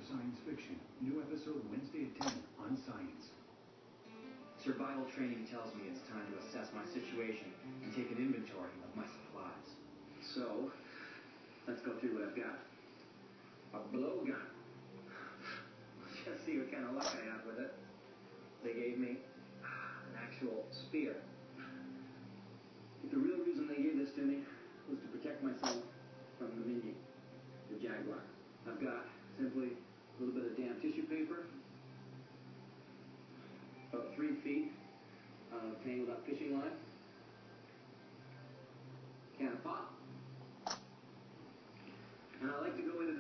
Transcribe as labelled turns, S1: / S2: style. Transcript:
S1: science fiction. New episode Wednesday at 10 on Science.
S2: Survival training tells me it's time to assess my situation and take an inventory of my supplies. So, let's go through what I've got. A blowgun. Just see what kind of luck I have with it. They gave me an actual spear. But the real reason they gave this to me was to protect myself from the Mindy, the jaguar. I've got simply a little bit of damp tissue paper, about 3 feet of tangled up fishing line, can of pop, and I like to go into the